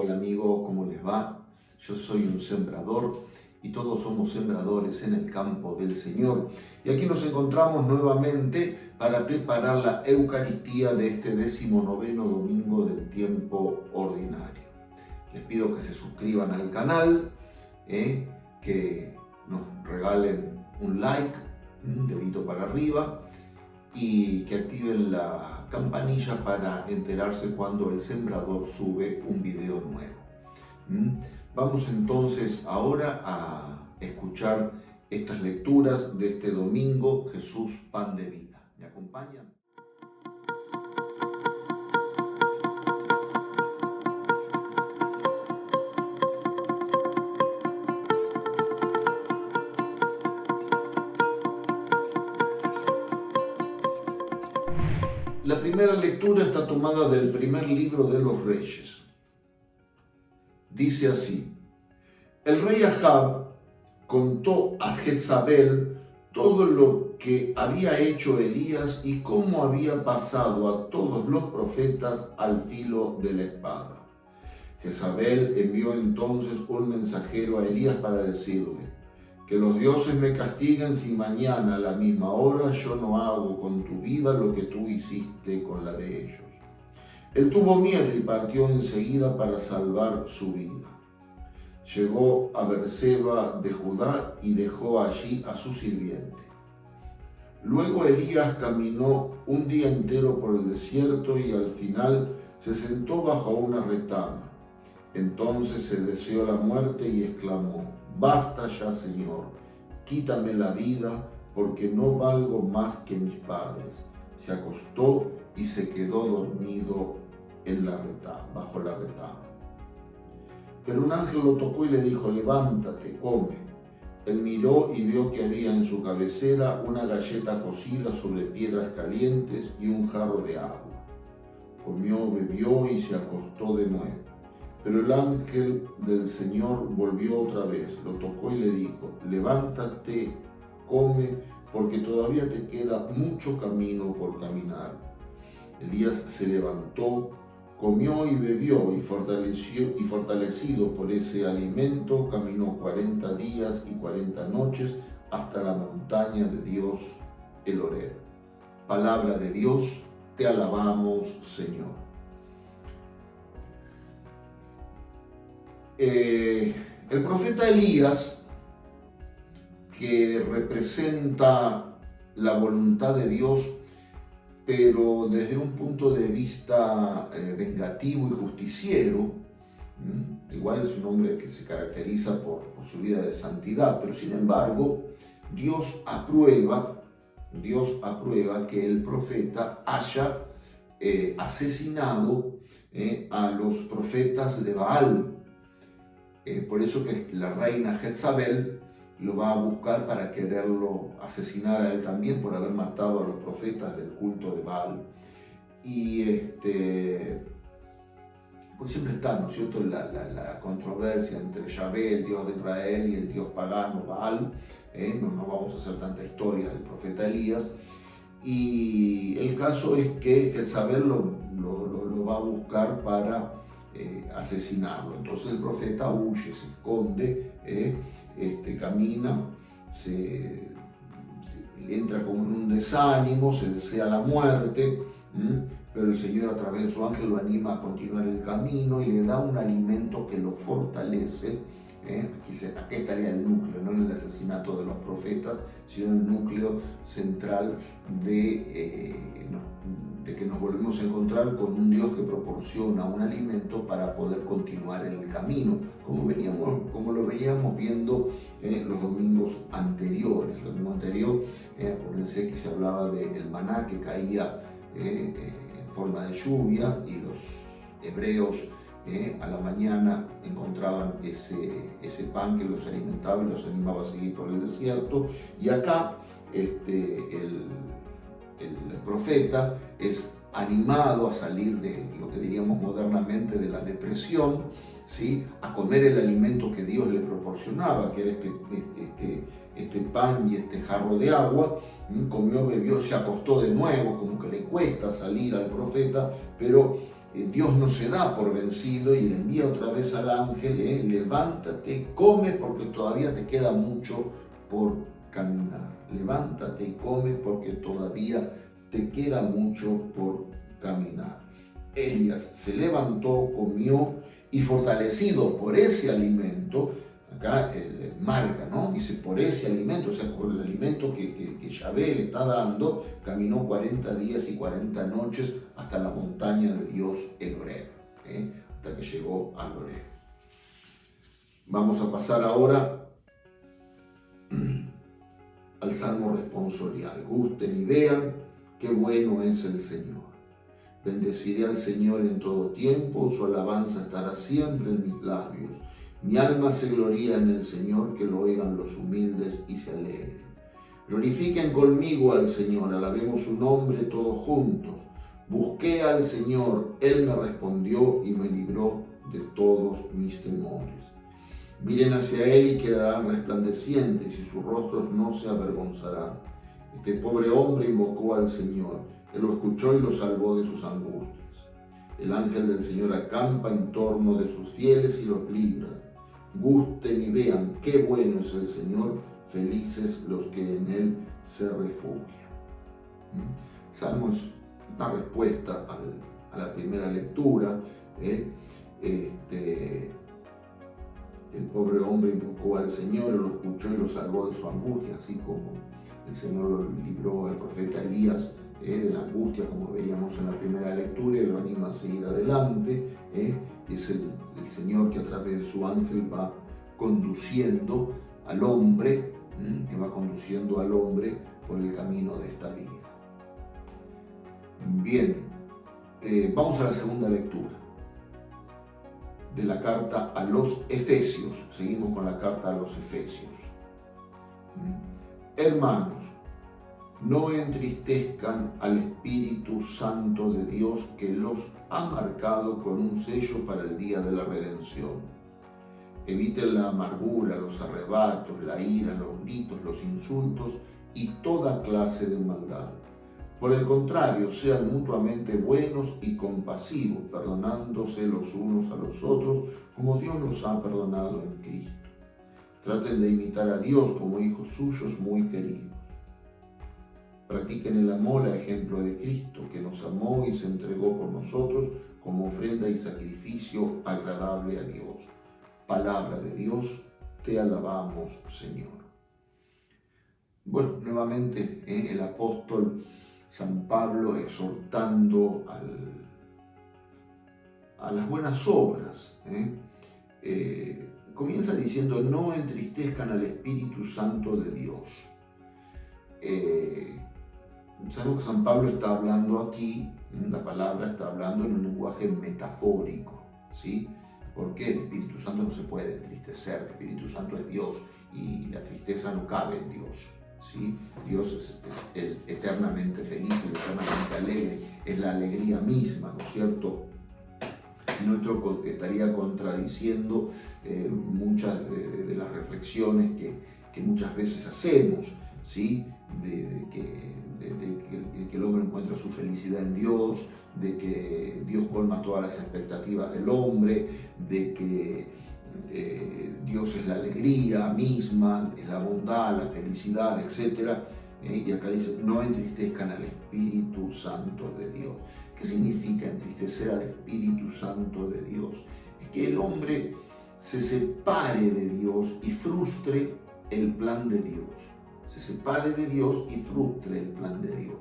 Hola amigos, ¿cómo les va? Yo soy un sembrador y todos somos sembradores en el campo del Señor. Y aquí nos encontramos nuevamente para preparar la Eucaristía de este 19º domingo del tiempo ordinario. Les pido que se suscriban al canal, que nos regalen un like, un dedito para arriba, y que activen la campanilla para enterarse cuando el sembrador sube un video nuevo. Vamos entonces ahora a escuchar estas lecturas de este domingo, Jesús, pan de vida. ¿Me acompañan? La primera lectura está tomada del primer libro de los Reyes. Dice así: el rey Ahab contó a Jezabel todo lo que había hecho Elías y cómo había pasado a todos los profetas al filo de la espada. Jezabel envió entonces un mensajero a Elías para decirle: que los dioses me castiguen si mañana a la misma hora yo no hago con tu vida lo que tú hiciste con la de ellos. Él tuvo miedo y partió enseguida para salvar su vida. Llegó a Berseba de Judá y dejó allí a su sirviente. Luego Elías caminó un día entero por el desierto y al final se sentó bajo una retama. Entonces se deseó la muerte y exclamó: basta ya, Señor, quítame la vida, porque no valgo más que mis padres. Se acostó y se quedó dormido bajo la retama. Pero un ángel lo tocó y le dijo: levántate, come. Él miró y vio que había en su cabecera una galleta cocida sobre piedras calientes y un jarro de agua. Comió, bebió y se acostó de nuevo. Pero el ángel del Señor volvió otra vez, lo tocó y le dijo: levántate, come, porque todavía te queda mucho camino por caminar. Elías se levantó, comió y bebió, y fortalecido por ese alimento, caminó 40 días y 40 noches hasta la montaña de Dios, el Horeb. Palabra de Dios, te alabamos, Señor. El profeta Elías, que representa la voluntad de Dios, pero desde un punto de vista vengativo y justiciero, igual es un hombre que se caracteriza por su vida de santidad, pero sin embargo Dios aprueba que el profeta haya asesinado a los profetas de Baal. Por eso que la reina Jezabel lo va a buscar para quererlo asesinar a él también por haber matado a los profetas del culto de Baal. Y pues siempre está, ¿no es cierto?, la controversia entre Yahvé, el Dios de Israel, y el Dios pagano Baal. No vamos a hacer tanta historia del profeta Elías. Y el caso es que Jezabel lo va a buscar para asesinarlo. Entonces el profeta huye, se esconde, camina, entra como en un desánimo, se desea la muerte, pero el Señor a través de su ángel lo anima a continuar el camino y le da un alimento que lo fortalece. Aquí estaría el núcleo, no en el asesinato de los profetas, sino el núcleo central de que nos volvemos a encontrar con un Dios que proporciona un alimento para poder continuar en el camino, como lo veníamos viendo los domingos anteriores. El domingo anterior, acuérdense que se hablaba del maná que caía en forma de lluvia, y los hebreos a la mañana encontraban ese pan que los alimentaba y los animaba a seguir por el desierto. Y acá el profeta es animado a salir de lo que diríamos modernamente de la depresión, ¿sí?, a comer el alimento que Dios le proporcionaba, que era este pan y este jarro de agua. Comió, bebió, se acostó de nuevo, como que le cuesta salir al profeta, pero Dios no se da por vencido y le envía otra vez al ángel, levántate, come porque todavía te queda mucho por caminar. Levántate y come porque todavía te queda mucho por caminar. Elías se levantó, comió y fortalecido por ese alimento, acá marca, ¿no? Dice por ese alimento, o sea, por el alimento que Yahvé le está dando, caminó 40 días y 40 noches hasta la montaña de Dios, el Horeb, hasta que llegó al Horeb. Vamos a pasar ahora al Salmo responsorial. Gusten y vean qué bueno es el Señor. Bendeciré al Señor en todo tiempo, su alabanza estará siempre en mis labios. Mi alma se gloría en el Señor, que lo oigan los humildes y se alegren. Glorifiquen conmigo al Señor, alabemos su nombre todos juntos. Busqué al Señor, Él me respondió y me libró de todos mis temores. Miren hacia Él y quedarán resplandecientes y sus rostros no se avergonzarán. Este pobre hombre invocó al Señor, Él lo escuchó y lo salvó de sus angustias. El ángel del Señor acampa en torno de sus fieles y los libra. Gusten y vean qué bueno es el Señor, felices los que en Él se refugian. Salmo es una respuesta a la primera lectura. El pobre hombre invocó al Señor, lo escuchó y lo salvó de su angustia, así como el Señor lo libró al profeta Elías de la angustia, como veíamos en la primera lectura, y lo anima a seguir adelante. Y es el Señor que a través de su ángel va conduciendo al hombre, por el camino de esta vida. Bien, vamos a la segunda lectura de la carta a los Efesios. Seguimos con la carta a los Efesios. Hermanos, no entristezcan al Espíritu Santo de Dios, que los ha marcado con un sello para el día de la redención. Eviten la amargura, los arrebatos, la ira, los gritos, los insultos y toda clase de maldad. Por el contrario, sean mutuamente buenos y compasivos, perdonándose los unos a los otros, como Dios los ha perdonado en Cristo. Traten de imitar a Dios como hijos suyos muy queridos. Practiquen el amor a ejemplo de Cristo, que nos amó y se entregó por nosotros como ofrenda y sacrificio agradable a Dios. Palabra de Dios, te alabamos, Señor. Bueno, nuevamente el apóstol San Pablo exhortando a las buenas obras. Comienza diciendo, no entristezcan al Espíritu Santo de Dios. Sabemos que San Pablo está hablando aquí, la palabra está hablando en un lenguaje metafórico, ¿sí? Porque el Espíritu Santo no se puede entristecer, el Espíritu Santo es Dios y la tristeza no cabe en Dios, ¿sí? Dios es el eternamente feliz, el eternamente alegre, es la alegría misma, ¿no es cierto? Si no, esto estaría contradiciendo muchas de las reflexiones que muchas veces hacemos, ¿sí? De que el hombre encuentra su felicidad en Dios, de que Dios colma todas las expectativas del hombre, de que Dios es la alegría misma, es la bondad, la felicidad, etc. Y acá dice, no entristezcan al Espíritu Santo de Dios. ¿Qué significa entristecer al Espíritu Santo de Dios? Es que el hombre se separe de Dios y frustre el plan de Dios. Se separe de Dios y frustre el plan de Dios.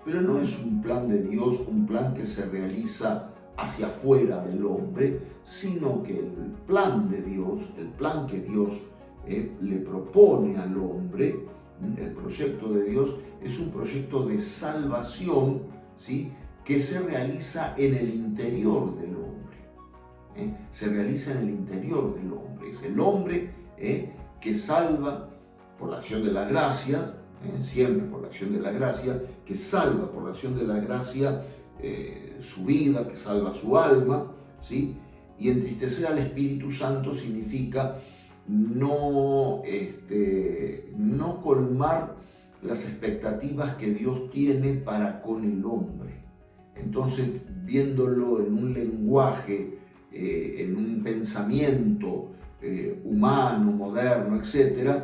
Pero no es un plan de Dios, un plan que se realiza hacia afuera del hombre, sino que el plan de Dios, el plan que Dios le propone al hombre, el proyecto de Dios, es un proyecto de salvación, ¿sí? Que se realiza en el interior del hombre. Se realiza en el interior del hombre. Es el hombre que salva por la acción de la gracia, siempre por la acción de la gracia, que salva por la acción de la gracia su vida, que salva su alma, ¿sí? Y entristecer al Espíritu Santo significa no colmar las expectativas que Dios tiene para con el hombre. Entonces, viéndolo en un lenguaje, en un pensamiento humano, moderno, etc.,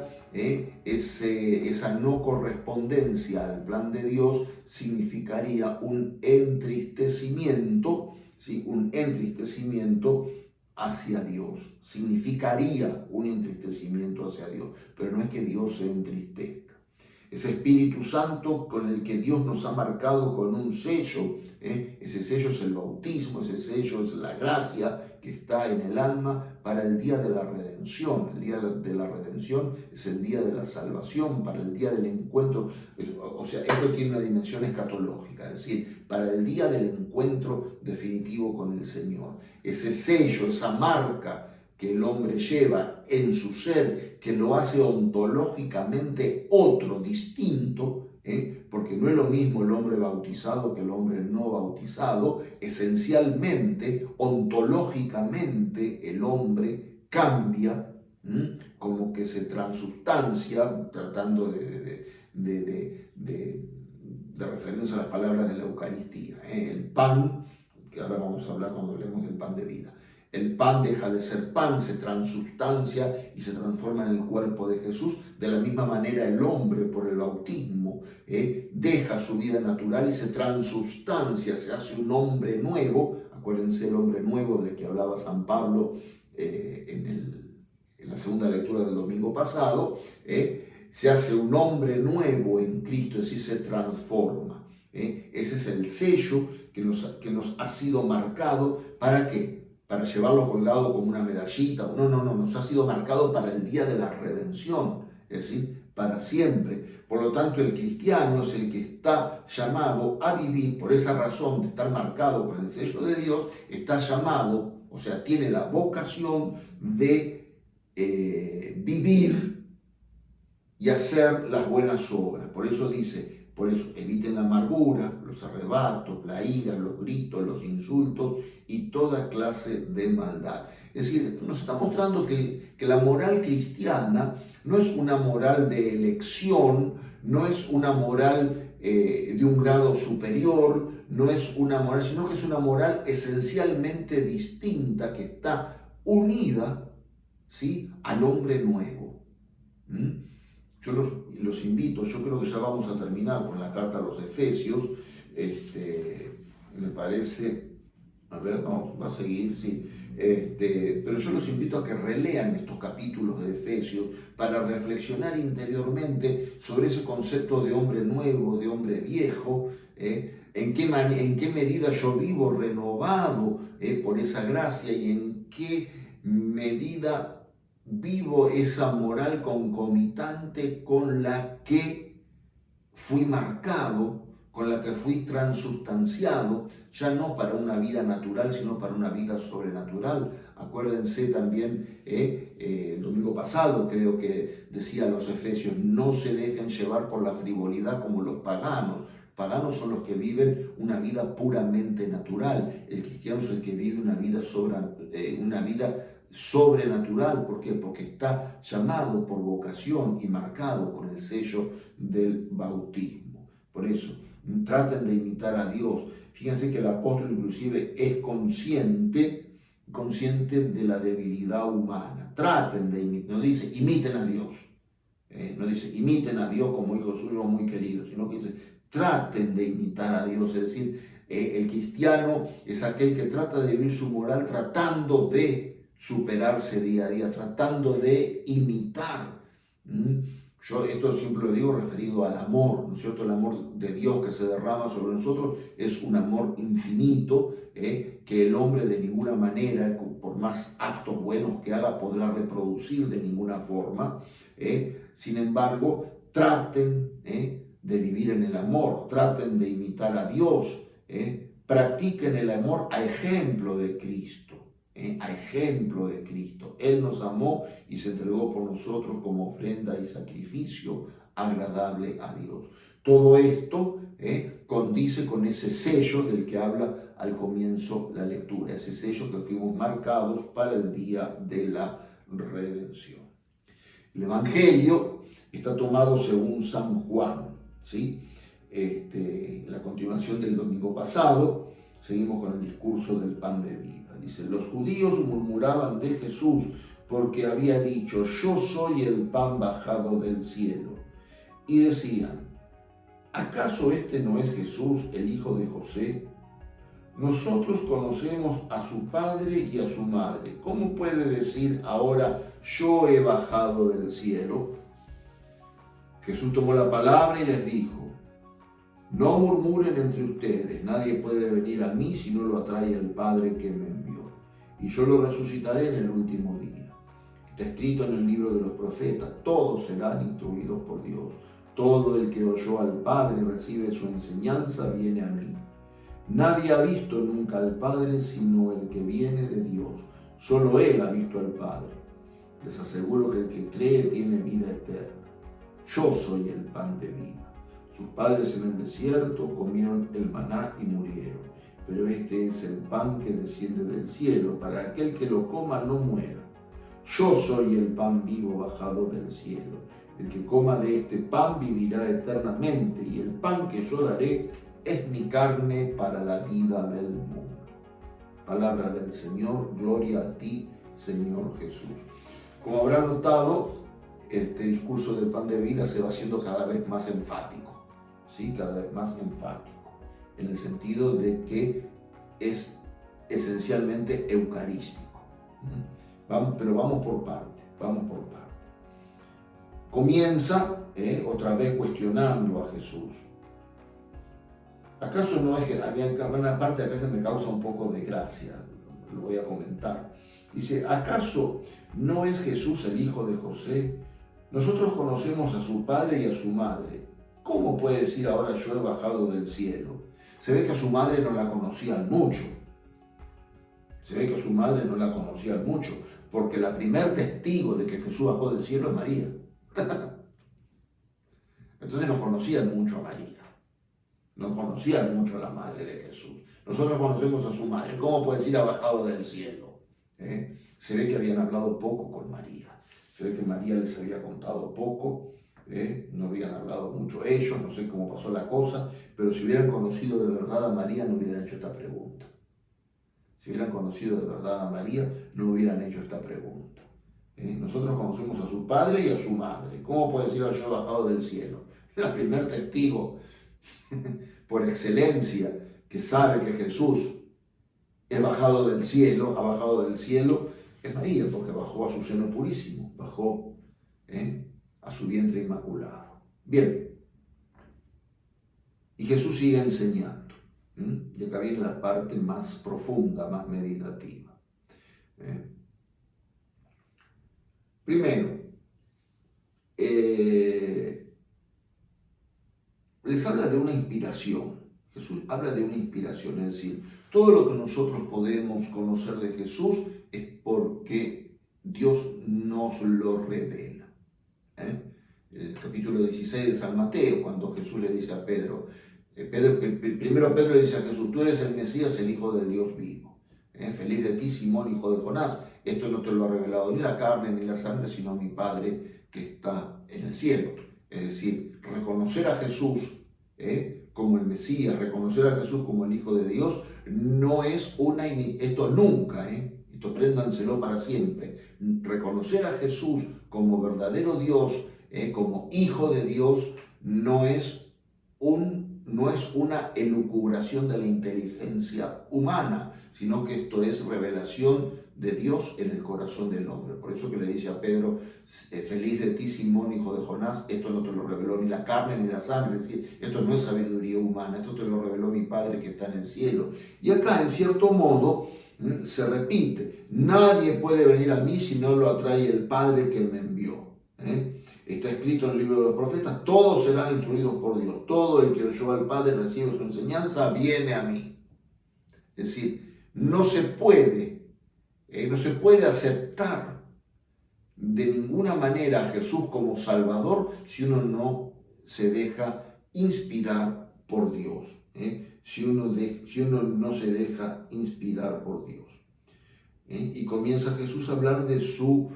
esa no correspondencia al plan de Dios significaría un entristecimiento, ¿sí? Un entristecimiento hacia Dios. Significaría un entristecimiento hacia Dios, pero no es que Dios se entristezca. Ese Espíritu Santo con el que Dios nos ha marcado con un sello, ese sello es el bautismo, ese sello es la gracia que está en el alma para el día de la redención. El día de la redención es el día de la salvación, para el día del encuentro. O sea, esto tiene una dimensión escatológica, es decir, para el día del encuentro definitivo con el Señor. Ese sello, esa marca que el hombre lleva en su ser, que lo hace ontológicamente otro, distinto, porque no es lo mismo el hombre bautizado que el hombre no bautizado. Esencialmente, ontológicamente, el hombre cambia, como que se transubstancia, tratando de referirnos a las palabras de la Eucaristía. El pan, que ahora vamos a hablar cuando hablemos del pan de vida. El pan deja de ser pan, se transubstancia y se transforma en el cuerpo de Jesús. De la misma manera el hombre por el bautismo deja su vida natural y se transubstancia, se hace un hombre nuevo. Acuérdense el hombre nuevo de que hablaba San Pablo en la segunda lectura del domingo pasado. Se hace un hombre nuevo en Cristo, es decir, se transforma. Ese es el sello que nos ha sido marcado. ¿Para qué? Para llevarlo colgado como una medallita. No, nos ha sido marcado para el día de la redención, es decir, para siempre. Por lo tanto, el cristiano es el que está llamado a vivir, por esa razón de estar marcado con el sello de Dios, está llamado, o sea, tiene la vocación de vivir y hacer las buenas obras. Por eso dice, eviten la amargura, los arrebatos, la ira, los gritos, los insultos y toda clase de maldad. Es decir, nos está mostrando que la moral cristiana no es una moral de elección, no es una moral de un grado superior, no es una moral, sino que es una moral esencialmente distinta que está unida, ¿sí?, al hombre nuevo. Yo los invito, yo creo que ya vamos a terminar con la carta a los Efesios, me parece, a ver, no, va a seguir, sí, pero yo los invito a que relean estos capítulos de Efesios para reflexionar interiormente sobre ese concepto de hombre nuevo, de hombre viejo, en qué medida yo vivo renovado por esa gracia y en qué medida vivo esa moral concomitante con la que fui marcado, con la que fui transubstanciado, ya no para una vida natural, sino para una vida sobrenatural. Acuérdense también, el domingo pasado creo que decía a los Efesios, no se dejen llevar por la frivolidad como los paganos. Paganos son los que viven una vida puramente natural. El cristiano es el que vive una vida sobrenatural. ¿Por qué? Porque está llamado por vocación y marcado con el sello del bautismo. Por eso, traten de imitar a Dios. Fíjense que el apóstol inclusive es consciente de la debilidad humana. Traten de imitar, no dice imiten a Dios, no dice imiten a Dios como hijos suyos muy queridos, sino que dice traten de imitar a Dios. Es decir, el cristiano es aquel que trata de vivir su moral tratando de superarse día a día, tratando de imitar. Yo esto siempre lo digo referido al amor, ¿no es cierto? El amor de Dios que se derrama sobre nosotros es un amor infinito, que el hombre de ninguna manera, por más actos buenos que haga, podrá reproducir de ninguna forma. Sin embargo, traten de vivir en el amor, traten de imitar a Dios, practiquen el amor a ejemplo de Cristo. A ejemplo de Cristo. Él nos amó y se entregó por nosotros como ofrenda y sacrificio agradable a Dios. Todo esto condice con ese sello del que habla al comienzo la lectura, ese sello que fuimos marcados para el día de la redención. El Evangelio está tomado según San Juan, ¿sí? La continuación del domingo pasado. Seguimos con el discurso del pan de vida. Dice, los judíos murmuraban de Jesús porque había dicho, yo soy el pan bajado del cielo. Y decían, ¿acaso este no es Jesús, el hijo de José? Nosotros conocemos a su padre y a su madre. ¿Cómo puede decir ahora, yo he bajado del cielo? Jesús tomó la palabra y les dijo, no murmuren entre ustedes, nadie puede venir a mí si no lo atrae el Padre que me envió, y yo lo resucitaré en el último día. Está escrito en el libro de los profetas, todos serán instruidos por Dios. Todo el que oyó al Padre y recibe su enseñanza viene a mí. Nadie ha visto nunca al Padre sino el que viene de Dios. Solo Él ha visto al Padre. Les aseguro que el que cree tiene vida eterna. Yo soy el pan de vida. Sus padres en el desierto comieron el maná y murieron. Pero este es el pan que desciende del cielo, para aquel que lo coma no muera. Yo soy el pan vivo bajado del cielo. El que coma de este pan vivirá eternamente, y el pan que yo daré es mi carne para la vida del mundo. Palabra del Señor, gloria a ti, Señor Jesús. Como habrán notado, este discurso del pan de vida se va haciendo cada vez más enfático, ¿sí? Cada vez más enfático, en el sentido de que es esencialmente eucarístico. Pero vamos por parte. Comienza otra vez cuestionando a Jesús. ¿Acaso no es que había una parte acá que me causa un poco de gracia? Lo voy a comentar. Dice, ¿acaso no es Jesús el hijo de José? Nosotros conocemos a su padre y a su madre. ¿Cómo puede decir ahora yo he bajado del cielo? Se ve que a su madre no la conocían mucho. Porque la primer testigo de que Jesús bajó del cielo es María. Entonces no conocían mucho a María. No conocían mucho a la madre de Jesús. Nosotros conocemos a su madre. ¿Cómo puede decir ha bajado del cielo? Se ve que habían hablado poco con María. Se ve que María les había contado poco. No habían hablado mucho ellos. No sé cómo pasó la cosa. Pero si hubieran conocido de verdad a María, no hubieran hecho esta pregunta. Si hubieran conocido de verdad a María, no hubieran hecho esta pregunta. Nosotros conocemos a su padre y a su madre. ¿Cómo puede decir yo he bajado del cielo? El primer testigo por excelencia que sabe que Jesús ha bajado del cielo, es María, porque bajó a su seno purísimo, bajó a su vientre inmaculado. Bien, y Jesús sigue enseñando, y acá viene la parte más profunda, más meditativa. Primero, les habla de una inspiración. Jesús habla de una inspiración, es decir, todo lo que nosotros podemos conocer de Jesús es porque Dios nos lo revela. El capítulo 16 de San Mateo, cuando Jesús le dice a Pedro, primero Pedro le dice a Jesús, tú eres el Mesías, el Hijo del Dios vivo. Feliz de ti, Simón, hijo de Jonás, esto no te lo ha revelado ni la carne ni la sangre, sino mi Padre que está en el cielo. Es decir, reconocer a Jesús como el Mesías, reconocer a Jesús como el Hijo de Dios, no es esto nunca, esto préndanselo para siempre. Reconocer a Jesús como verdadero Dios, como Hijo de Dios, no es una elucubración de la inteligencia humana, sino que esto es revelación de Dios en el corazón del hombre. Por eso que le dice a Pedro, feliz de ti, Simón, hijo de Jonás, esto no te lo reveló ni la carne ni la sangre, es decir, esto no es sabiduría humana, esto te lo reveló mi Padre que está en el cielo. Y acá, en cierto modo, se repite, nadie puede venir a mí si no lo atrae el Padre que me envió. Está escrito en el libro de los profetas, todos serán instruidos por Dios, todo el que oyó al Padre recibe su enseñanza, viene a mí. Es decir, no se puede aceptar de ninguna manera a Jesús como Salvador si uno no se deja inspirar por Dios. Si uno no se deja inspirar por Dios. Y comienza Jesús a hablar de su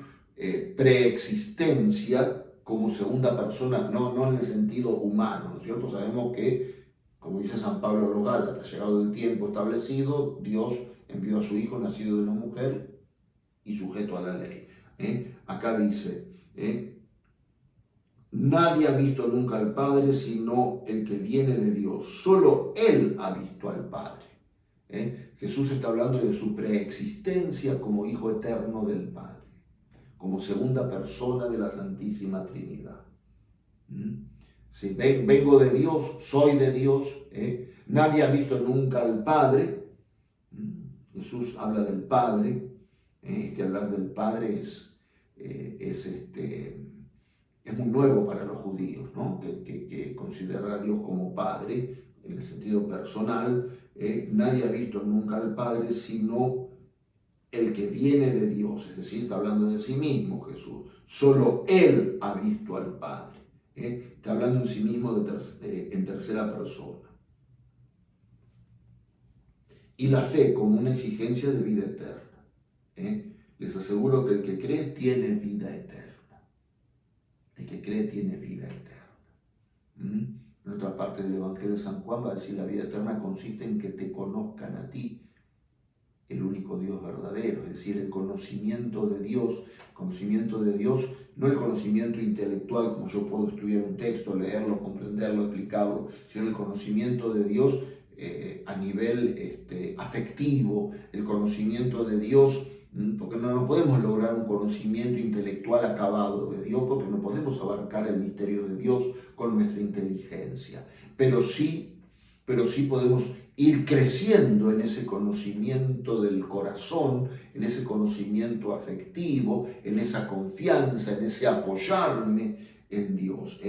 preexistencia como segunda persona, no en el sentido humano, ¿no es cierto? Sabemos que Como dice San Pablo a los Gálatas, llegado el tiempo establecido, Dios envió a su Hijo nacido de una mujer y sujeto a la ley. Acá dice, nadie ha visto nunca al Padre sino el que viene de Dios. Solo Él ha visto al Padre. Jesús está hablando de su preexistencia como Hijo eterno del Padre, como segunda persona de la Santísima Trinidad. Sí, vengo de Dios, soy de Dios. Nadie ha visto nunca al Padre. Jesús habla del Padre. Hablar del Padre es muy nuevo para los judíos, ¿no? Que considerar a Dios como Padre en el sentido personal. Nadie ha visto nunca al Padre sino el que viene de Dios, es decir, está hablando de sí mismo Jesús. Solo Él ha visto al Padre. Está hablando en sí mismo en tercera persona. Y la fe como una exigencia de vida eterna. Les aseguro que el que cree tiene vida eterna. El que cree tiene vida eterna. En otra parte del Evangelio de San Juan va a decir: la vida eterna consiste en que te conozcan a ti, el único Dios verdadero, es decir, el conocimiento de Dios, no el conocimiento intelectual, como yo puedo estudiar un texto, leerlo, comprenderlo, explicarlo, sino el conocimiento de Dios a nivel afectivo, el conocimiento de Dios, porque no podemos lograr un conocimiento intelectual acabado de Dios, porque no podemos abarcar el misterio de Dios con nuestra inteligencia, pero sí podemos ir creciendo en ese conocimiento del corazón, en ese conocimiento afectivo, en esa confianza, en ese apoyarme en Dios.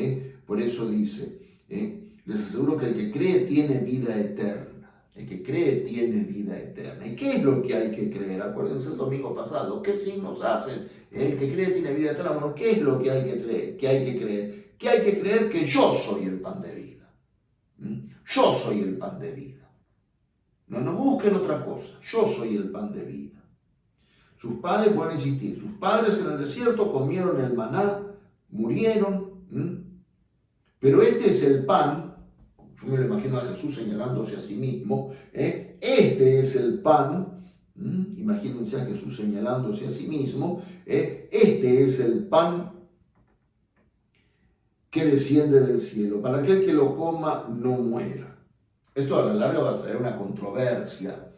Por eso dice, les aseguro que el que cree tiene vida eterna. El que cree tiene vida eterna. ¿Y qué es lo que hay que creer? Acuérdense el domingo pasado, ¿qué signos hacen? El que cree tiene vida eterna. Bueno, ¿qué es lo que hay que creer? Que hay que creer que yo soy el pan de vida. Yo soy el pan de vida. No busquen otra cosa. Yo soy el pan de vida. Sus padres, voy a insistir, sus padres en el desierto comieron el maná, murieron. Pero este es el pan, yo me lo imagino a Jesús señalándose a sí mismo. Este es el pan, imagínense a Jesús señalándose a sí mismo. Este es el pan que desciende del cielo, para aquel que lo coma no muera. Esto a la larga va a traer una controversia.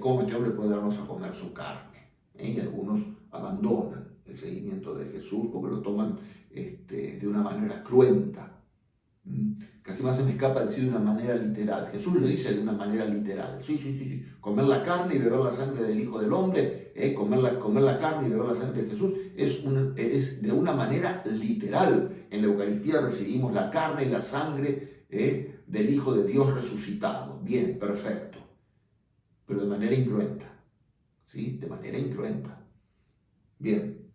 ¿Cómo este hombre puede darnos a comer su carne? Y algunos abandonan el seguimiento de Jesús porque lo toman de una manera cruenta. Casi más se me escapa decir de una manera literal. Jesús lo dice de una manera literal. Sí. Comer la carne y beber la sangre del Hijo del Hombre, comer la carne y beber la sangre de Jesús, es de una manera literal. En la Eucaristía recibimos la carne y la sangre del Hijo de Dios resucitado. Bien, perfecto. Pero de manera incruenta. ¿Sí? De manera incruenta. Bien.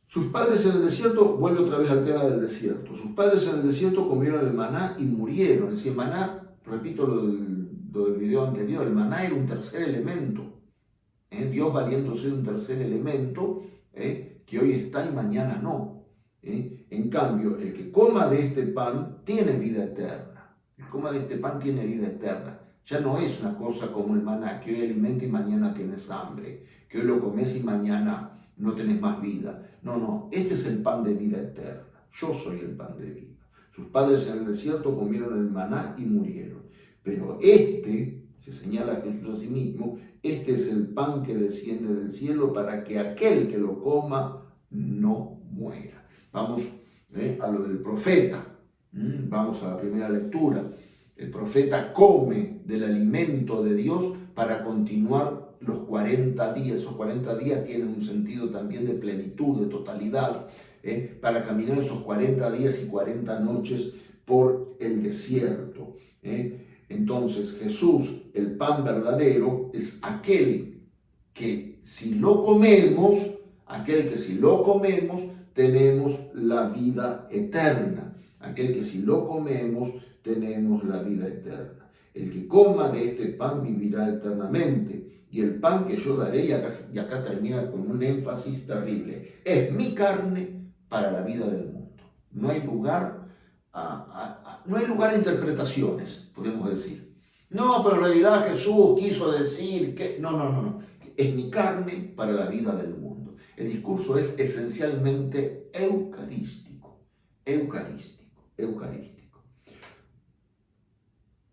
Sus padres en el desierto, vuelve otra vez al tema del desierto. Sus padres en el desierto comieron el maná y murieron. Es decir, el maná, repito lo del video anterior, el maná era un tercer elemento. Dios valiéndose de un tercer elemento que hoy está y mañana no. En cambio, el que coma de este pan tiene vida eterna. El que coma de este pan tiene vida eterna. Ya no es una cosa como el maná, que hoy alimenta y mañana tienes hambre, que hoy lo comes y mañana no tenés más vida. No, este es el pan de vida eterna. Yo soy el pan de vida. Sus padres en el desierto comieron el maná y murieron. Pero se señala a Jesús a sí mismo, este es el pan que desciende del cielo para que aquel que lo coma no muera. Vamos a lo del profeta. Vamos a la primera lectura. El profeta come del alimento de Dios para continuar los 40 días. Esos 40 días tienen un sentido también de plenitud, de totalidad, para caminar esos 40 días y 40 noches por el desierto. Entonces Jesús, el pan verdadero, es aquel que si lo comemos, tenemos la vida eterna. Aquel que si lo comemos, tenemos la vida eterna. El que coma de este pan vivirá eternamente. Y el pan que yo daré, y acá termina con un énfasis terrible, es mi carne para la vida del mundo. No hay lugar no hay lugar a interpretaciones, podemos decir. No, pero en realidad Jesús quiso decir que... No. Es mi carne para la vida del mundo. El discurso es esencialmente eucarístico.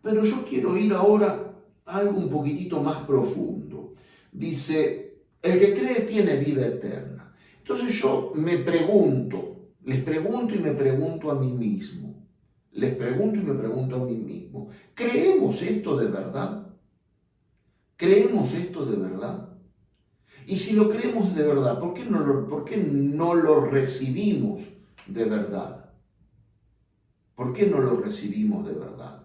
Pero yo quiero ir ahora a algo un poquitito más profundo. Dice, el que cree tiene vida eterna. Entonces yo me pregunto, les pregunto y me pregunto a mí mismo. ¿Creemos esto de verdad? ¿Creemos esto de verdad? Y si lo creemos de verdad, ¿por qué no lo recibimos de verdad? ¿Por qué no lo recibimos de verdad?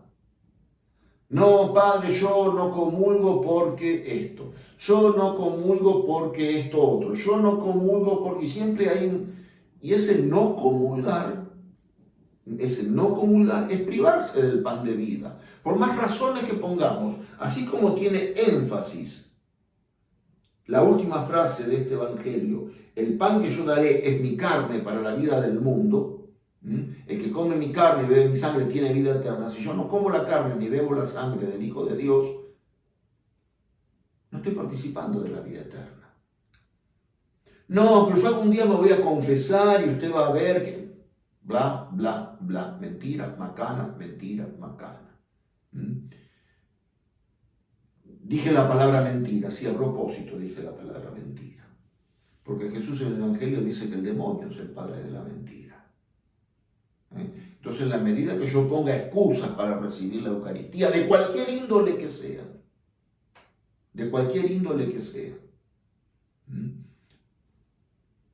No, padre, yo no comulgo porque esto. Yo no comulgo porque esto otro. Yo no comulgo porque siempre hay un... Y ese no comulgar es privarse del pan de vida. Por más razones que pongamos, así como tiene énfasis la última frase de este evangelio, el pan que yo daré es mi carne para la vida del mundo. El que come mi carne y bebe mi sangre tiene vida eterna. Si yo no como la carne ni bebo la sangre del Hijo de Dios, no estoy participando de la vida eterna. No, pero yo algún día me voy a confesar y usted va a ver que bla, bla, bla, mentira, macana. Dije la palabra mentira, sí, a propósito dije la palabra mentira. Porque Jesús en el Evangelio dice que el demonio es el padre de la mentira. Entonces, en la medida que yo ponga excusas para recibir la Eucaristía, de cualquier índole que sea,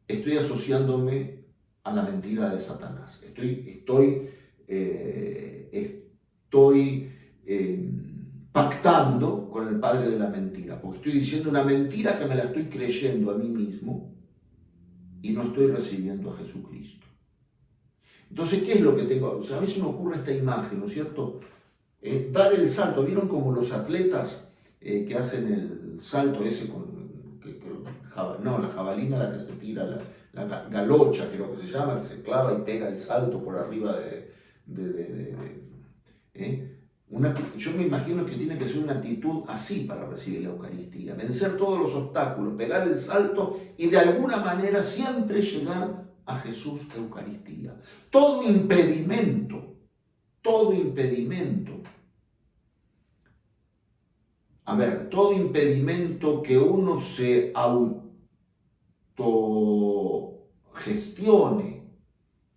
estoy asociándome a la mentira de Satanás. Estoy pactando con el padre de la mentira, porque estoy diciendo una mentira que me la estoy creyendo a mí mismo y no estoy recibiendo a Jesucristo. Entonces, ¿qué es lo que tengo? O sea, a mí se me ocurre esta imagen, ¿no es cierto? Dar el salto. ¿Vieron como los atletas que hacen el salto ese con... la jabalina, la que se tira, la galocha, creo que se llama, que se clava y pega el salto por arriba yo me imagino que tiene que ser una actitud así para recibir la Eucaristía, vencer todos los obstáculos, pegar el salto y de alguna manera siempre llegar a Jesús Eucaristía. Todo impedimento. A ver, todo impedimento que uno se autogestione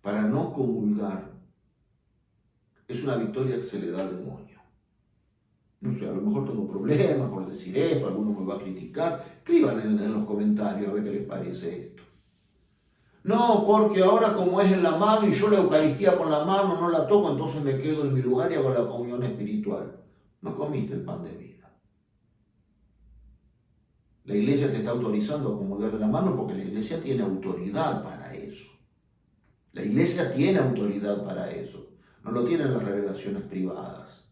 para no comulgar es una victoria que se le da al demonio. No sé, a lo mejor tengo problemas por decir esto, alguno me va a criticar. Escriban en los comentarios a ver qué les parece esto. No, porque ahora como es en la mano y yo la Eucaristía con la mano no la toco, entonces me quedo en mi lugar y hago la comunión espiritual. No comiste el pan de vida. La iglesia te está autorizando a comulgar en la mano porque la iglesia tiene autoridad para eso. No lo tienen las revelaciones privadas.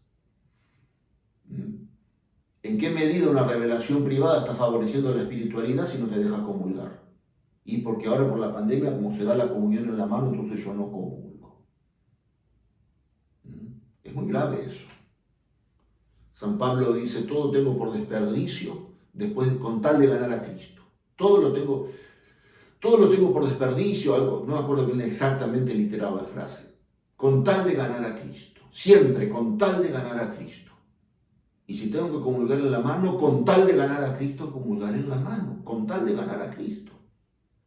¿En qué medida una revelación privada está favoreciendo la espiritualidad si no te deja comulgar? Y porque ahora por la pandemia, como se da la comunión en la mano, entonces yo no comulgo. Es muy grave eso. San Pablo dice, todo tengo por desperdicio después con tal de ganar a Cristo. Todo lo tengo por desperdicio, no me acuerdo bien exactamente literal la frase. Con tal de ganar a Cristo. Siempre con tal de ganar a Cristo. Y si tengo que comulgar en la mano, con tal de ganar a Cristo, comulgar en la mano. Con tal de ganar a Cristo.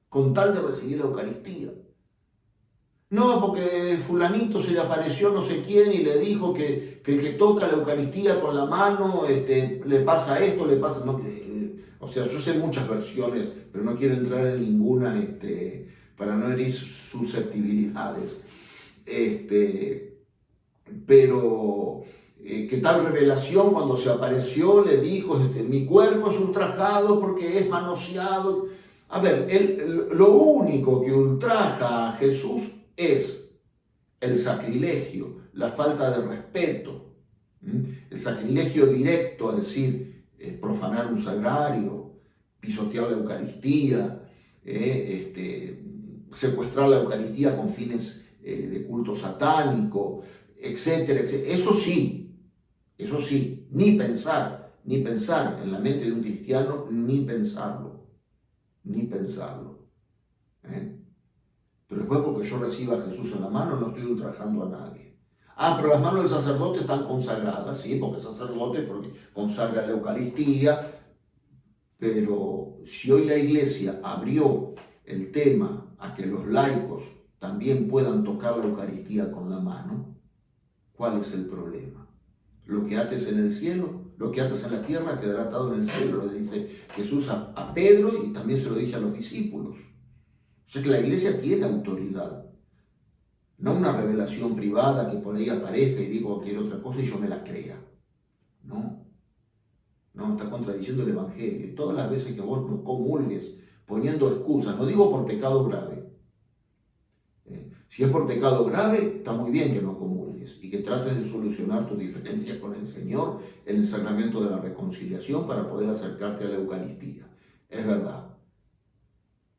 Con tal de recibir la Eucaristía. No, porque fulanito se le apareció no sé quién y le dijo que el que toca la Eucaristía con la mano le pasa esto, le pasa... No, o sea, yo sé muchas versiones, pero no quiero entrar en ninguna para no herir susceptibilidades. Pero que tal revelación cuando se apareció le dijo, mi cuerpo es ultrajado porque es manoseado. A ver, lo único que ultraja a Jesús es el sacrilegio, la falta de respeto, el sacrilegio directo, es decir, profanar un sagrario, pisotear la Eucaristía, secuestrar la Eucaristía con fines de culto satánico, etcétera, etcétera. Eso sí, ni pensar en la mente de un cristiano, ni pensarlo. ¿Eh? Pero después, porque yo reciba a Jesús en la mano, no estoy ultrajando a nadie. Pero las manos del sacerdote están consagradas, sí, porque el sacerdote porque consagra la Eucaristía, pero si hoy la Iglesia abrió el tema a que los laicos también puedan tocar la Eucaristía con la mano, ¿cuál es el problema? Lo que ates en el cielo, lo que ates en la tierra quedará atado en el cielo, le dice Jesús a Pedro y también se lo dice a los discípulos. O sea que la Iglesia tiene autoridad, no una revelación privada que por ahí aparezca y diga cualquier otra cosa y yo me la crea. No, está contradiciendo el Evangelio. Y todas las veces que vos no comulgues poniendo excusas, no digo por pecado grave. Si es por pecado grave, está muy bien que no comulgues y que trates de solucionar tu diferencia con el Señor en el sacramento de la reconciliación para poder acercarte a la Eucaristía. Es verdad.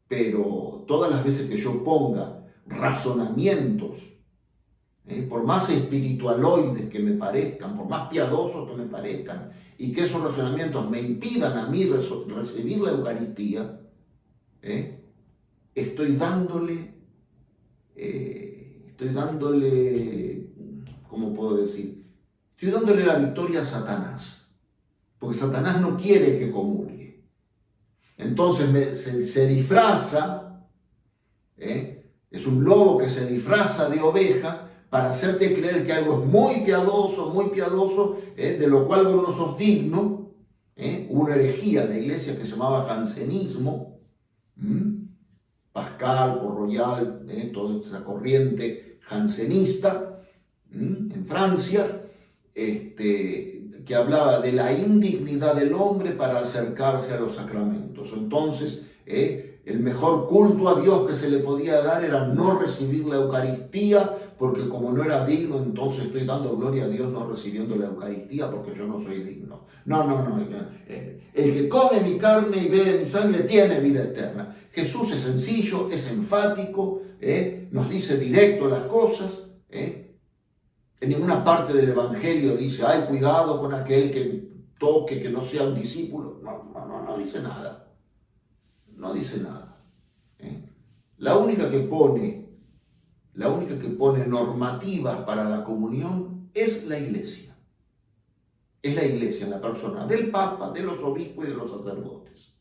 Pero todas las veces que yo ponga razonamientos, por más espiritualoides que me parezcan, por más piadosos que me parezcan, y que esos razonamientos me impidan a mí recibir la Eucaristía, estoy dándole, ¿cómo puedo decir? Estoy dándole la victoria a Satanás, porque Satanás no quiere que comulgue. Entonces se disfraza, es un lobo que se disfraza de oveja para hacerte creer que algo es muy piadoso, de lo cual vos no sos digno. Hubo una herejía en la iglesia que se llamaba jansenismo, Pascal, Port-Royal, toda esa corriente jansenista en Francia, que hablaba de la indignidad del hombre para acercarse a los sacramentos. Entonces, el mejor culto a Dios que se le podía dar era no recibir la Eucaristía, porque como no era digno, entonces estoy dando gloria a Dios no recibiendo la Eucaristía porque yo no soy digno. No. El que come mi carne y bebe mi sangre tiene vida eterna. Jesús es sencillo, es enfático, nos dice directo las cosas. En ninguna parte del Evangelio dice, ay, cuidado con aquel que toque, que no sea un discípulo. No dice nada. No dice nada. La única que pone normativas para la comunión es la Iglesia. Es la Iglesia en la persona del Papa, de los obispos y de los sacerdotes.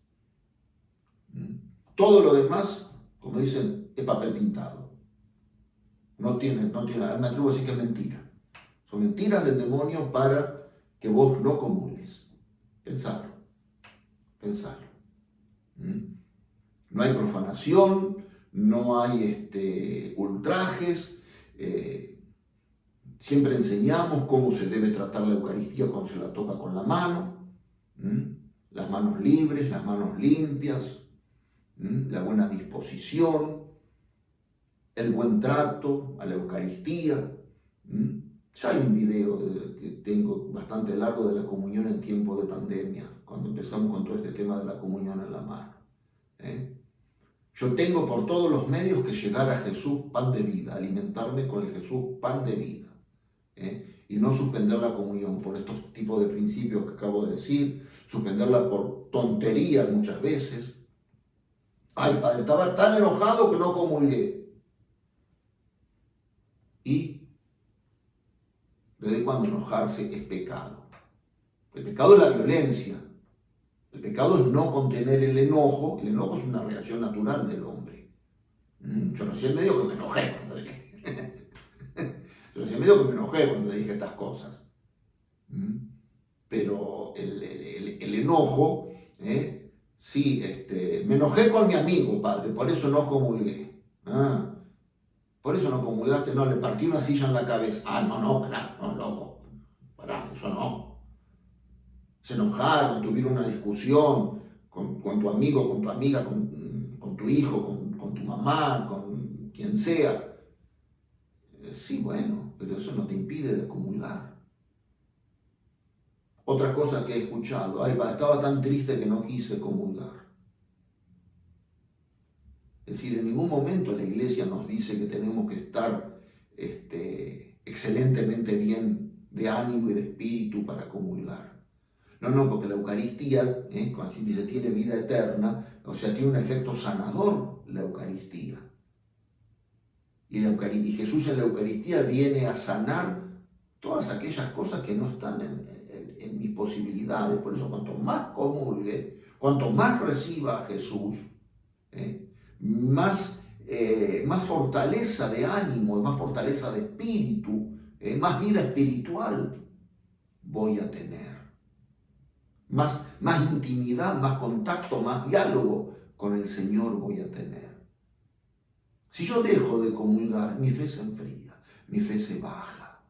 Todo lo demás, como dicen, es papel pintado. No tiene nada. Me atrevo a decir que es mentira. Son mentiras del demonio para que vos no comulgues. Pensarlo. No hay profanación, no hay ultrajes. Siempre enseñamos cómo se debe tratar la Eucaristía cuando se la toca con la mano. Las manos libres, las manos limpias, la buena disposición, el buen trato a la Eucaristía. Ya hay un video que tengo bastante largo de la comunión en tiempo de pandemia, cuando empezamos con todo este tema de la comunión en la mano. Yo tengo por todos los medios que llegar a Jesús pan de vida, alimentarme con el Jesús pan de vida, y no suspender la comunión por estos tipos de principios que acabo de decir, suspenderla por tonterías muchas veces. Ay, padre, estaba tan enojado que no comulgué. ¿Y desde cuándo enojarse es pecado? El pecado es la violencia. El pecado es no contener el enojo. El enojo es una reacción natural del hombre. Yo no sé el medio que me enojé cuando dije. Yo no sé el medio que me enojé cuando dije estas cosas. Pero el enojo, sí, me enojé con mi amigo, padre, por eso no comulgué. Por eso no comulgaste, no, le partí una silla en la cabeza. No, loco, eso no. Se enojaron, tuvieron una discusión con tu amigo, con tu amiga, con tu hijo, con tu mamá, con quien sea. Sí, bueno, pero eso no te impide de comulgar. Otra cosa que he escuchado, estaba tan triste que no quise comulgar. Es decir, en ningún momento la Iglesia nos dice que tenemos que estar excelentemente bien de ánimo y de espíritu para comulgar. No, porque la Eucaristía, cuando se dice tiene vida eterna, o sea, tiene un efecto sanador la Eucaristía. Y Jesús en la Eucaristía viene a sanar todas aquellas cosas que no están en mis posibilidades. Por eso cuanto más comulgue, cuanto más reciba a Jesús, más fortaleza de ánimo, más fortaleza de espíritu, más vida espiritual voy a tener. Más intimidad, más contacto, más diálogo con el Señor voy a tener. Si yo dejo de comulgar, mi fe se enfría, mi fe se baja.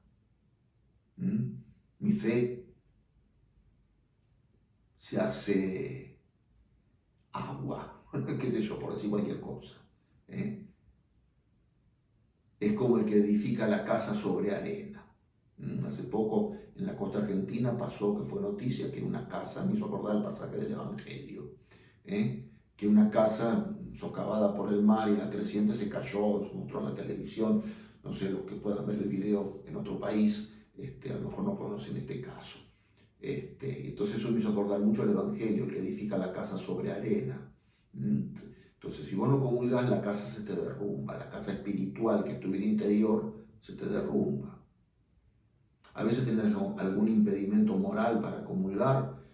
Mi fe se hace agua, qué sé yo, por decir cualquier cosa. Es como el que edifica la casa sobre arena. Hace poco en la costa argentina pasó que fue noticia que una casa, me hizo acordar el pasaje del Evangelio, que una casa socavada por el mar y la creciente se cayó, se mostró en la televisión, no sé, los que puedan ver el video en otro país, a lo mejor no conocen este caso. Entonces eso me hizo acordar mucho el Evangelio, el que edifica la casa sobre arena. Entonces si vos no comulgás, la casa se te derrumba, la casa espiritual, que es tu vida interior, se te derrumba. A veces tenés algún impedimento moral para comulgar,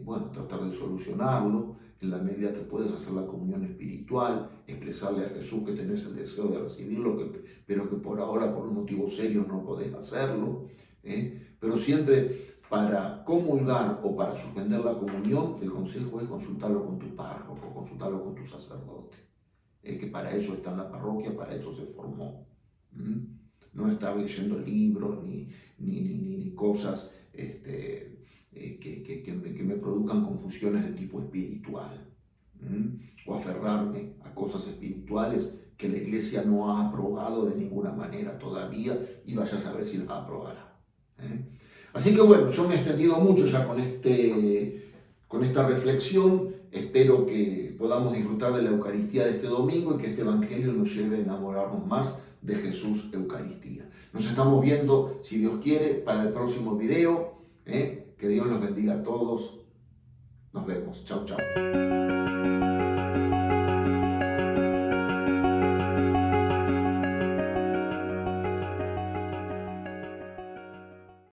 bueno, tratar de solucionarlo en la medida que puedes hacer la comunión espiritual, expresarle a Jesús que tenés el deseo de recibirlo, pero que por ahora por un motivo serio no podés hacerlo. Pero siempre para comulgar o para suspender la comunión, el consejo es consultarlo con tu párroco, consultarlo con tu sacerdote, que para eso está en la parroquia, para eso se formó. No estar leyendo libros ni cosas que me produzcan confusiones de tipo espiritual, o aferrarme a cosas espirituales que la Iglesia no ha aprobado de ninguna manera todavía y vaya a saber si las aprobará. Así que bueno, yo me he extendido mucho ya con esta reflexión. Espero que podamos disfrutar de la Eucaristía de este domingo y que este Evangelio nos lleve a enamorarnos más de Jesús Eucaristía. Nos estamos viendo, si Dios quiere, para el próximo video. Que Dios los bendiga a todos. Nos vemos. Chau, chau.